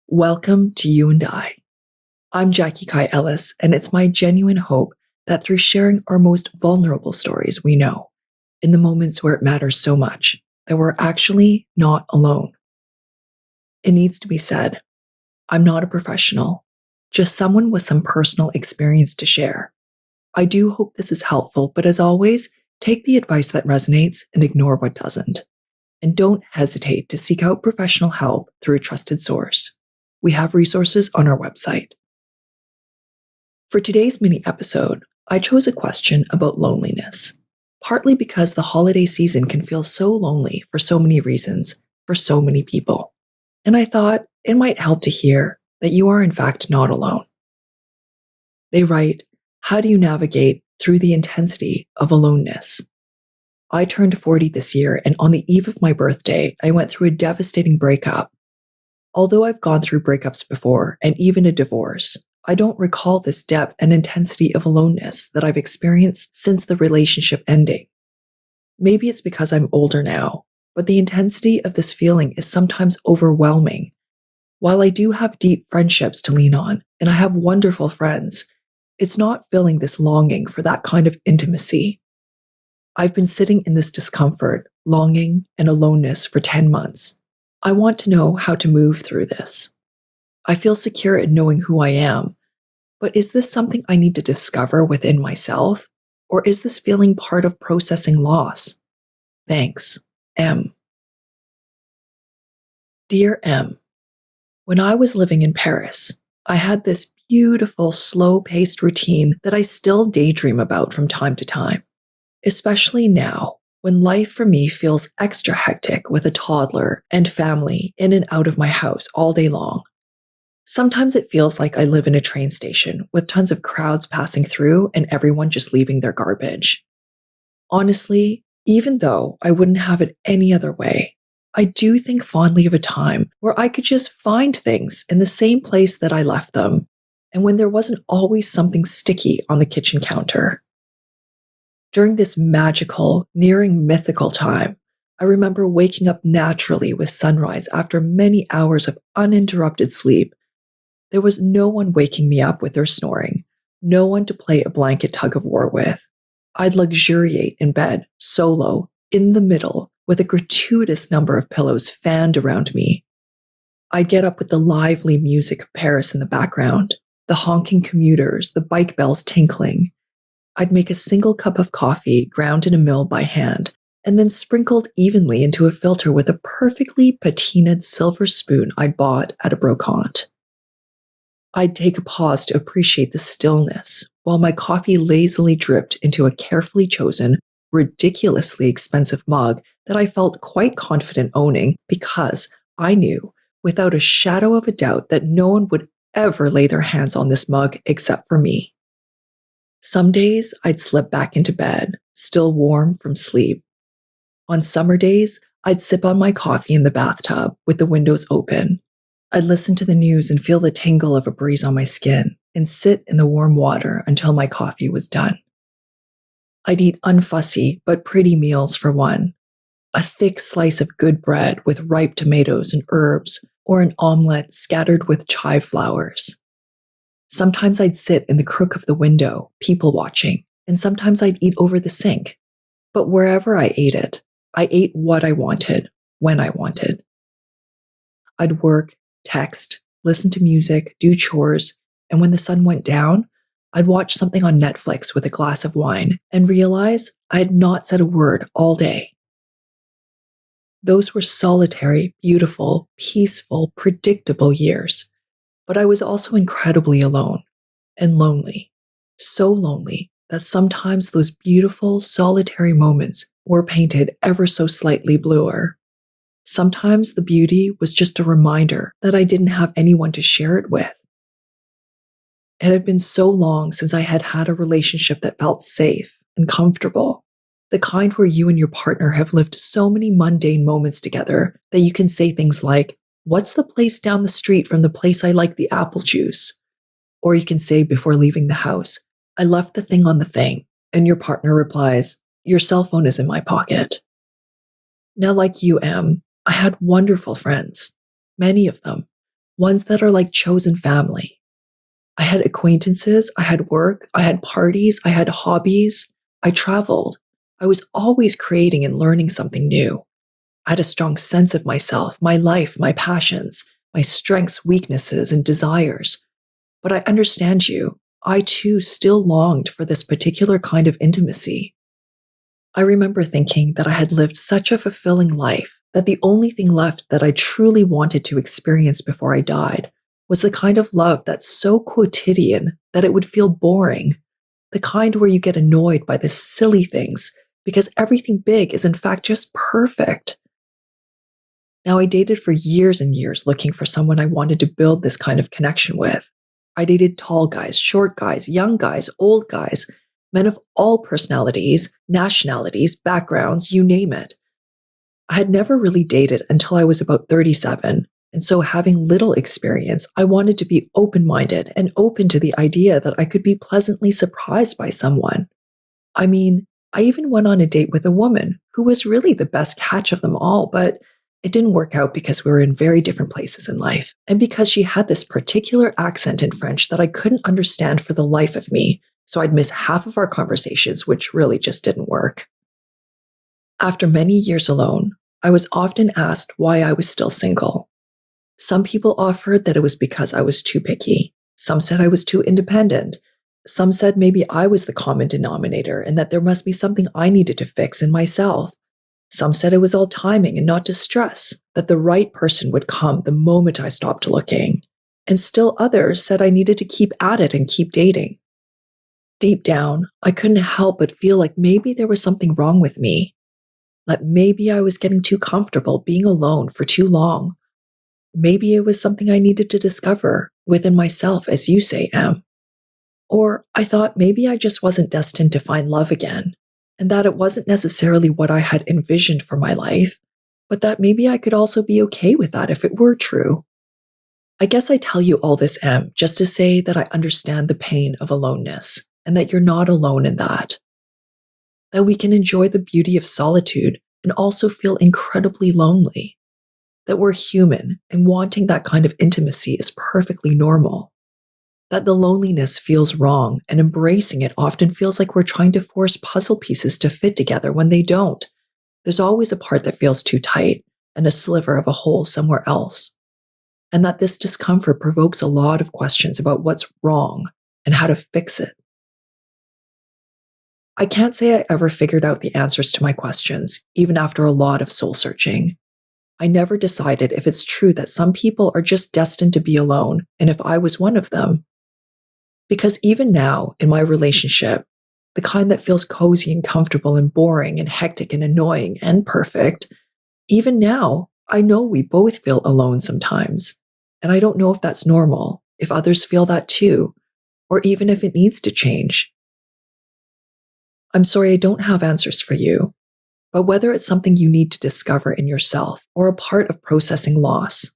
Welcome to You and I. I'm Jackie Kai Ellis, and it's my genuine hope that through sharing our most vulnerable stories we know, in the moments where it matters so much, that we're actually not alone. It needs to be said, I'm not a professional, just someone with some personal experience to share. I do hope this is helpful, but as always, take the advice that resonates and ignore what doesn't. And don't hesitate to seek out professional help through a trusted source. We have resources on our website. For today's mini episode, I chose a question about loneliness, partly because the holiday season can feel so lonely for so many reasons for so many people. And I thought it might help to hear that you are in fact not alone. They write, how do you navigate through the intensity of aloneness? I turned 40 this year, and on the eve of my birthday, I went through a devastating breakup. Although I've gone through breakups before, and even a divorce, I don't recall this depth and intensity of aloneness that I've experienced since the relationship ending. Maybe it's because I'm older now, but the intensity of this feeling is sometimes overwhelming. While I do have deep friendships to lean on, and I have wonderful friends, it's not filling this longing for that kind of intimacy. I've been sitting in this discomfort, longing, and aloneness for 10 months. I want to know how to move through this. I feel secure in knowing who I am, but is this something I need to discover within myself? Or is this feeling part of processing loss? Thanks, M. Dear M, when I was living in Paris, I had this beautiful, slow-paced routine that I still daydream about from time to time, especially now when life for me feels extra hectic with a toddler and family in and out of my house all day long. Sometimes it feels like I live in a train station with tons of crowds passing through and everyone just leaving their garbage. Honestly, even though I wouldn't have it any other way, I do think fondly of a time where I could just find things in the same place that I left them, and when there wasn't always something sticky on the kitchen counter. During this magical, nearing mythical time, I remember waking up naturally with sunrise after many hours of uninterrupted sleep. There was no one waking me up with their snoring, no one to play a blanket tug of war with. I'd luxuriate in bed, solo, in the middle, with a gratuitous number of pillows fanned around me. I'd get up with the lively music of Paris in the background, the honking commuters, the bike bells tinkling. I'd make a single cup of coffee ground in a mill by hand and then sprinkled evenly into a filter with a perfectly patinaed silver spoon I'd bought at a brocante. I'd take a pause to appreciate the stillness while my coffee lazily dripped into a carefully chosen, ridiculously expensive mug that I felt quite confident owning because I knew, without a shadow of a doubt, that no one would ever lay their hands on this mug except for me. Some days I'd slip back into bed, still warm from sleep. On summer days, I'd sip on my coffee in the bathtub with the windows open. I'd listen to the news and feel the tingle of a breeze on my skin and sit in the warm water until my coffee was done. I'd eat unfussy but pretty meals for one. A thick slice of good bread with ripe tomatoes and herbs, or an omelette scattered with chive flowers. Sometimes I'd sit in the crook of the window, people watching, and sometimes I'd eat over the sink. But wherever I ate what I wanted, when I wanted. I'd work, text, listen to music, do chores, and when the sun went down, I'd watch something on Netflix with a glass of wine and realize I had not said a word all day. Those were solitary, beautiful, peaceful, predictable years. But I was also incredibly alone and lonely, so lonely that sometimes those beautiful, solitary moments were painted ever so slightly bluer. Sometimes the beauty was just a reminder that I didn't have anyone to share it with. It had been so long since I had had a relationship that felt safe and comfortable, the kind where you and your partner have lived so many mundane moments together that you can say things like, "What's the place down the street from the place I like the apple juice?" Or you can say before leaving the house, "I left the thing on the thing," and your partner replies, "Your cell phone is in my pocket." Now, like you, Em, I had wonderful friends, many of them, ones that are like chosen family. I had acquaintances, I had work, I had parties, I had hobbies, I traveled. I was always creating and learning something new. I had a strong sense of myself, my life, my passions, my strengths, weaknesses, and desires. But I understand you. I too still longed for this particular kind of intimacy. I remember thinking that I had lived such a fulfilling life that the only thing left that I truly wanted to experience before I died was the kind of love that's so quotidian that it would feel boring, the kind where you get annoyed by the silly things because everything big is in fact just perfect. Now, I dated for years and years looking for someone I wanted to build this kind of connection with. I dated tall guys, short guys, young guys, old guys, men of all personalities, nationalities, backgrounds, you name it. I had never really dated until I was about 37, and so having little experience, I wanted to be open minded and open to the idea that I could be pleasantly surprised by someone. I mean, I even went on a date with a woman who was really the best catch of them all, but it didn't work out because we were in very different places in life, and because she had this particular accent in French that I couldn't understand for the life of me, so I'd miss half of our conversations, which really just didn't work. After many years alone, I was often asked why I was still single. Some people offered that it was because I was too picky. Some said I was too independent. Some said maybe I was the common denominator and that there must be something I needed to fix in myself. Some said it was all timing and not distress, that the right person would come the moment I stopped looking. And still others said I needed to keep at it and keep dating. Deep down, I couldn't help but feel like maybe there was something wrong with me. That maybe I was getting too comfortable being alone for too long. Maybe it was something I needed to discover within myself, as you say, Em. Or I thought maybe I just wasn't destined to find love again, and that it wasn't necessarily what I had envisioned for my life, but that maybe I could also be okay with that if it were true. I guess I tell you all this, Em, just to say that I understand the pain of aloneness, and that you're not alone in that. That we can enjoy the beauty of solitude and also feel incredibly lonely. That we're human and wanting that kind of intimacy is perfectly normal. That the loneliness feels wrong and embracing it often feels like we're trying to force puzzle pieces to fit together when they don't. There's always a part that feels too tight and a sliver of a hole somewhere else. And that this discomfort provokes a lot of questions about what's wrong and how to fix it. I can't say I ever figured out the answers to my questions, even after a lot of soul searching. I never decided if it's true that some people are just destined to be alone and if I was one of them. Because even now, in my relationship, the kind that feels cozy and comfortable and boring and hectic and annoying and perfect, even now, I know we both feel alone sometimes. And I don't know if that's normal, if others feel that too, or even if it needs to change. I'm sorry I don't have answers for you, but whether it's something you need to discover in yourself or a part of processing loss,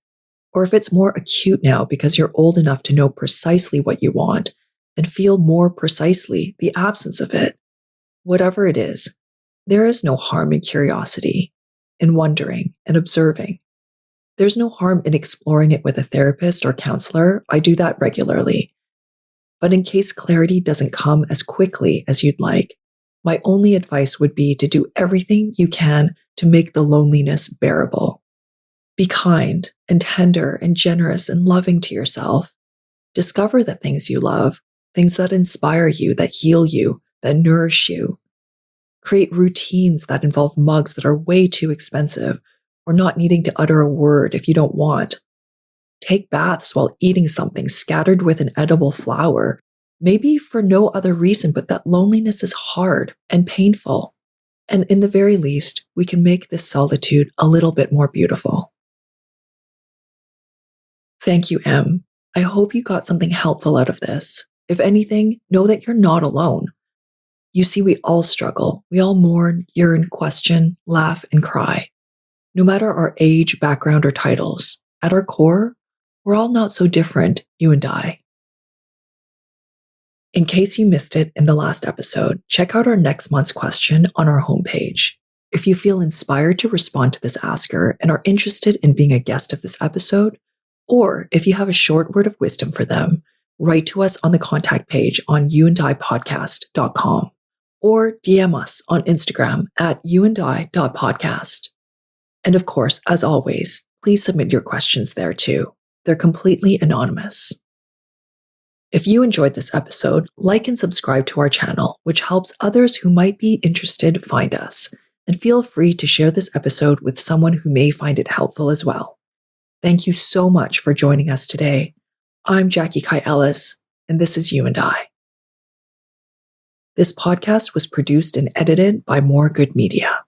or if it's more acute now because you're old enough to know precisely what you want and feel more precisely the absence of it, whatever it is, there is no harm in curiosity, in wondering and observing. There's no harm in exploring it with a therapist or counselor. I do that regularly. But in case clarity doesn't come as quickly as you'd like, my only advice would be to do everything you can to make the loneliness bearable. Be kind and tender and generous and loving to yourself. Discover the things you love, things that inspire you, that heal you, that nourish you. Create routines that involve mugs that are way too expensive or not needing to utter a word if you don't want. Take baths while eating something scattered with an edible flower, maybe for no other reason but that loneliness is hard and painful. And in the very least, we can make this solitude a little bit more beautiful. Thank you, Em. I hope you got something helpful out of this. If anything, know that you're not alone. You see, we all struggle. We all mourn, yearn, question, laugh, and cry. No matter our age, background, or titles, at our core, we're all not so different, you and I. In case you missed it in the last episode, check out our next month's question on our homepage. If you feel inspired to respond to this asker and are interested in being a guest of this episode, Or if you have a short word of wisdom for them, write to us on the contact page on youandipodcast.com or DM us on Instagram at youandi.podcast. And of course, as always, please submit your questions there too. They're completely anonymous. If you enjoyed this episode, like and subscribe to our channel, which helps others who might be interested find us. And feel free to share this episode with someone who may find it helpful as well. Thank you so much for joining us today. I'm Jackie Kai Ellis, and this is You and I. This podcast was produced and edited by More Good Media.